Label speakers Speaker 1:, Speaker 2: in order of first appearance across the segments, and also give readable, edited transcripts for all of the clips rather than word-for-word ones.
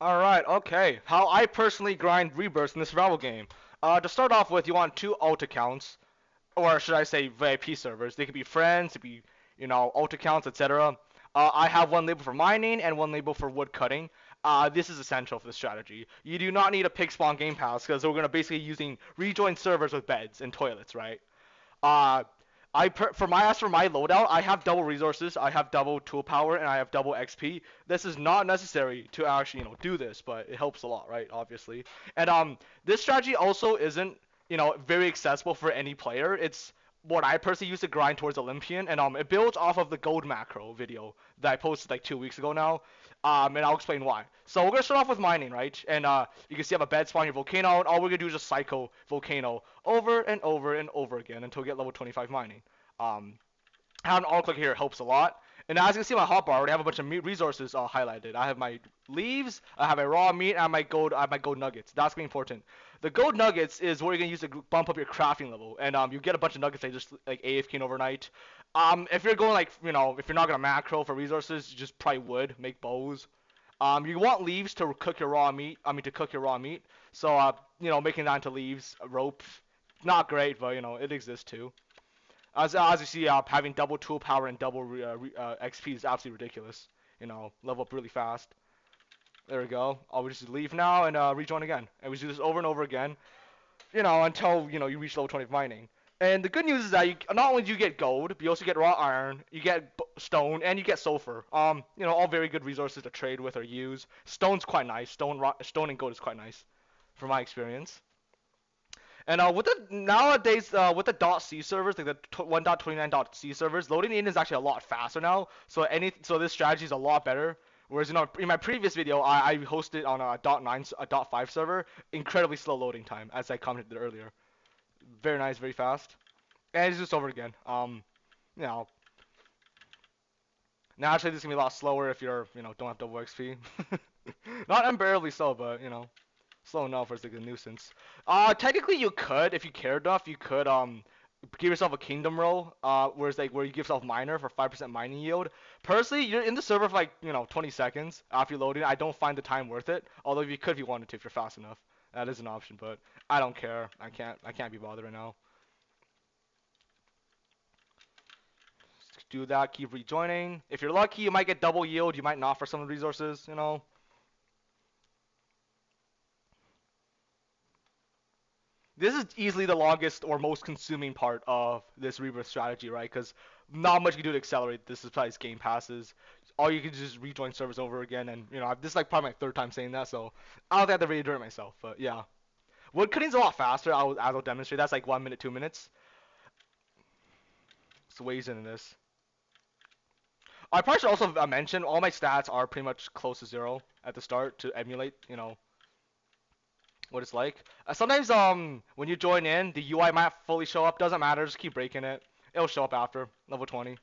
Speaker 1: Alright, okay. How I personally grind rebirths in this survival game. To start off with, you want two alt accounts, or should I say VIP servers. They could be friends, it could be, alt accounts, etc. I have one label for mining and one label for woodcutting. This is essential for the strategy. You do not need a pig spawn game pass because we're going to basically using rejoin servers with beds and toilets, right? Uh, for my loadout, I have double resources, I have double tool power, and I have double XP. This is not necessary to actually do this, but it helps a lot, right? Obviously, and this strategy also isn't very accessible for any player. It's what I personally use to grind towards Olympian, and it builds off of the gold macro video that I posted like 2 weeks ago now. And I'll explain why. So we're gonna start off with mining, right? And you can see I have a bed spawn here, volcano, and all we're gonna do is just cycle volcano over and over and over again until we get level 25 mining. Um, Having an alt click here helps a lot. And as you can see, my hotbar, I already have a bunch of meat resources highlighted. I have my leaves, I have my raw meat, and I have my gold nuggets. That's gonna be important. The gold nuggets is what you're gonna use to bump up your crafting level, and you get a bunch of nuggets that just like AFK overnight. If you're going like if you're not gonna macro for resources, you just probably would make bows. You want leaves to cook your raw meat. I mean to cook your raw meat. So making that into leaves, rope, not great, but it exists too. As you see, having double tool power and double XP is absolutely ridiculous. Level up really fast. There we go. I'll just leave now and rejoin again. And we do this over and over again, until you reach level 20 of mining. And the good news is that not only do you get gold, but you also get raw iron, you get stone, and you get sulfur. All very good resources to trade with or use. Stone's quite nice. Stone and gold is quite nice, from my experience. And with the nowadays with the .c servers, like the 1.29.c servers, loading in is actually a lot faster now. So this strategy is a lot better. Whereas in my previous video, I hosted on a .9 a .5 server, incredibly slow loading time, as I commented earlier. Very nice, very fast. And it's just over again. You know, Naturally this is gonna be a lot slower if don't have double XP. Not unbearably so, but slow enough where it's like a nuisance. Technically you could, if you cared enough, you could give yourself a kingdom roll, where you give yourself miner for 5% mining yield. Personally, you're in the server for like 20 seconds after you load in. I don't find the time worth it. Although if you could, if you wanted to, if you're fast enough, that is an option. But I don't care. I can't be bothered right now. Do that. Keep rejoining. If you're lucky, you might get double yield. You might not for some of the resources. This is easily the longest or most consuming part of this rebirth strategy, right? Because not much you can do to accelerate this. Is probably game passes. All you can do is just rejoin servers over again, and this is like probably my third time saying that, so I don't think I have to really do it myself. But yeah, wood cutting's a lot faster. I'll demonstrate. That's like 1 minute, 2 minutes. So ways into this. I probably should also mention all my stats are pretty much close to zero at the start to emulate, what it's like. Sometimes when you join in, the UI might fully show up. Doesn't matter. Just keep breaking it. It'll show up after level 20.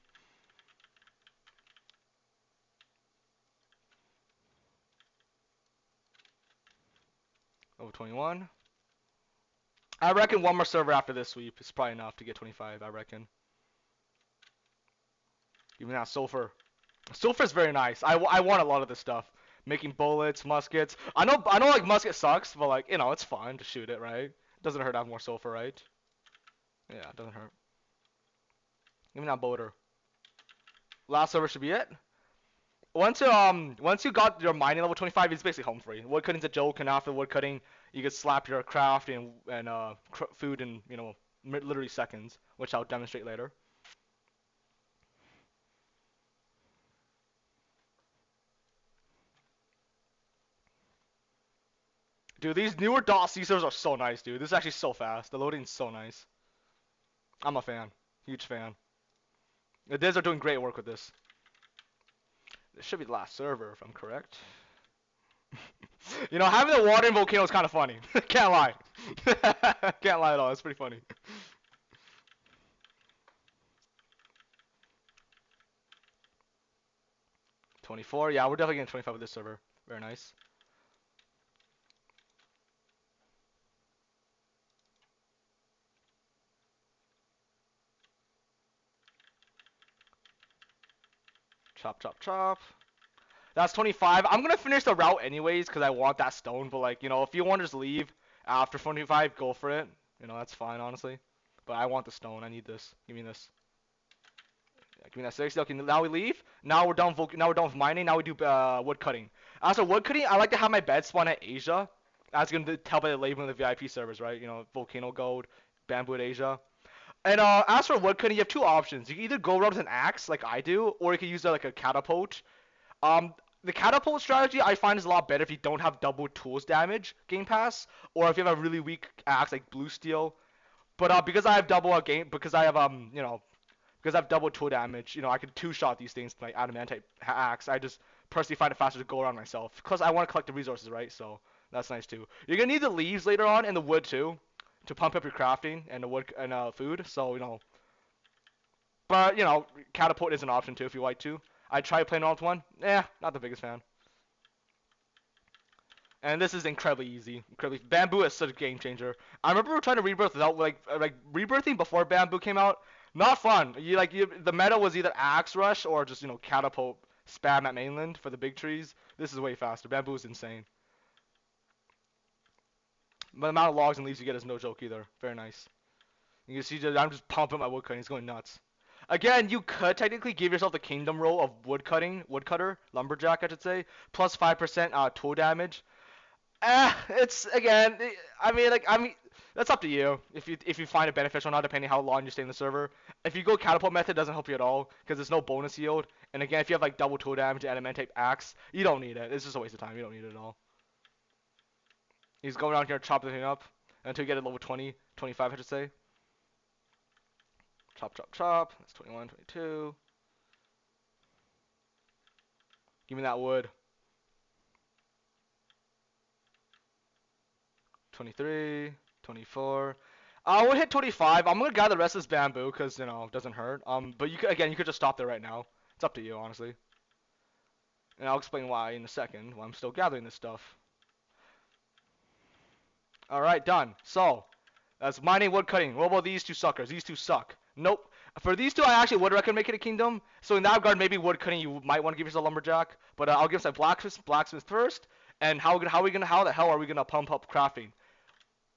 Speaker 1: Level 21. I reckon one more server after this sweep is probably enough to get 25. I reckon. Even that sulfur. Sulfur is very nice. I want a lot of this stuff. Making bullets, muskets. I know like musket sucks, but like it's fun to shoot it, right? Doesn't hurt to have more sulfur, right? Yeah, it doesn't hurt. Even that boater. Last server should be it. Once you got your mining level 25, it's basically home free. Woodcutting's a joke, and after woodcutting, you can slap your craft and food in literally seconds, which I'll demonstrate later. Dude, these newer .c servers are so nice, dude. This is actually so fast. The loading's so nice. I'm a fan, huge fan. The devs are doing great work with this. This should be the last server, if I'm correct. Having the water in volcano is kind of funny. Can't lie. Can't lie at all. It's pretty funny. 24. Yeah, we're definitely getting 25 with this server. Very nice. Chop, chop, chop. That's 25. I'm gonna finish the route anyways because I want that stone. But like, if you want to just leave after 25, go for it. That's fine honestly. But I want the stone. I need this. Give me this. Yeah, give me that 60. Okay, now we leave. Now we're done. Now we're done with mining. Now we do wood cutting. As for wood cutting, I like to have my bed spawn at Asia. That's gonna tell by the labeling of the VIP servers, right? Volcano gold, bamboo at Asia. And as for wood cutting, you have two options. You can either go around with an axe, like I do, or you can use like a catapult. Um, the catapult strategy I find is a lot better if you don't have double tools damage game pass, or if you have a really weak axe like blue steel. But because I have double because I have because I have double tool damage, I can two-shot these things with my adamantite axe. I just personally find it faster to go around myself, because I want to collect the resources, right? So that's nice too. You're gonna need the leaves later on and the wood too, to pump up your crafting and the wood and food. So but catapult is an option too if you like to. I tried playing alt one. Not the biggest fan. And this is incredibly easy. Bamboo is such a game changer. I remember trying to rebirth without like rebirthing before bamboo came out. Not fun. The meta was either axe rush or just catapult spam at mainland for the big trees. This is way faster. Bamboo is insane. But the amount of logs and leaves you get is no joke either. Very nice. You can see I'm just pumping my woodcutting. It's going nuts. Again, you could technically give yourself the kingdom role of woodcutter, lumberjack, I should say, plus 5% tool damage. It's again. I mean, that's up to you. If you find it beneficial or not, depending how long you stay in the server. If you go catapult method, it doesn't help you at all because there's no bonus yield. And again, if you have like double tool damage and adamantite axe, you don't need it. It's just a waste of time. You don't need it at all. He's going around here chopping the thing up until you get it level 20, 25, I should say. Chop, chop, chop. That's 21, 22. Give me that wood. 23, 24. I would hit 25. I'm gonna gather the rest of this bamboo because it doesn't hurt. But you could just stop there right now. It's up to you, honestly. And I'll explain why in a second. While I'm still gathering this stuff. All right, done. So that's mining, wood cutting. What about these two suckers? These two suck. Nope. For these two, I actually would recommend making a kingdom. So in that regard, maybe wood cutting, you might want to give yourself a lumberjack. But I'll give some blacksmith first. And how the hell are we gonna pump up crafting?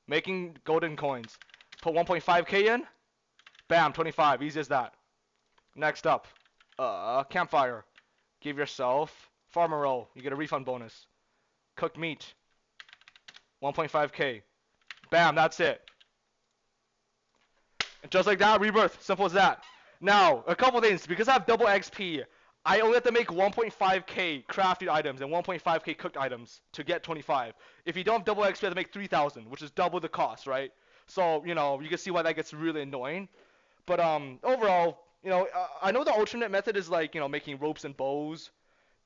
Speaker 1: Making golden coins. Put 1.5k in. Bam, 25. Easy as that. Next up, campfire. Give yourself farmer roll. You get a refund bonus. Cooked meat. 1.5k. Bam, that's it. And just like that, rebirth. Simple as that. Now, a couple things. Because I have double XP, I only have to make 1.5k crafted items and 1.5k cooked items to get 25. If you don't have double XP, you have to make 3,000, which is double the cost, right? So, you can see why that gets really annoying. But overall, I know the alternate method is like, making ropes and bows.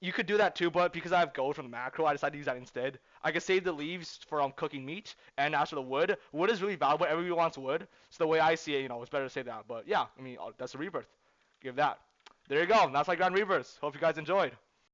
Speaker 1: You could do that too, but because I have gold from the macro, I decided to use that instead. I can save the leaves for cooking meat, and as for the wood is really valuable. Everybody wants wood, so the way I see it, it's better to save that. But yeah, I mean, that's a rebirth. Give that. There you go. That's like Grand Rebirths. Hope you guys enjoyed.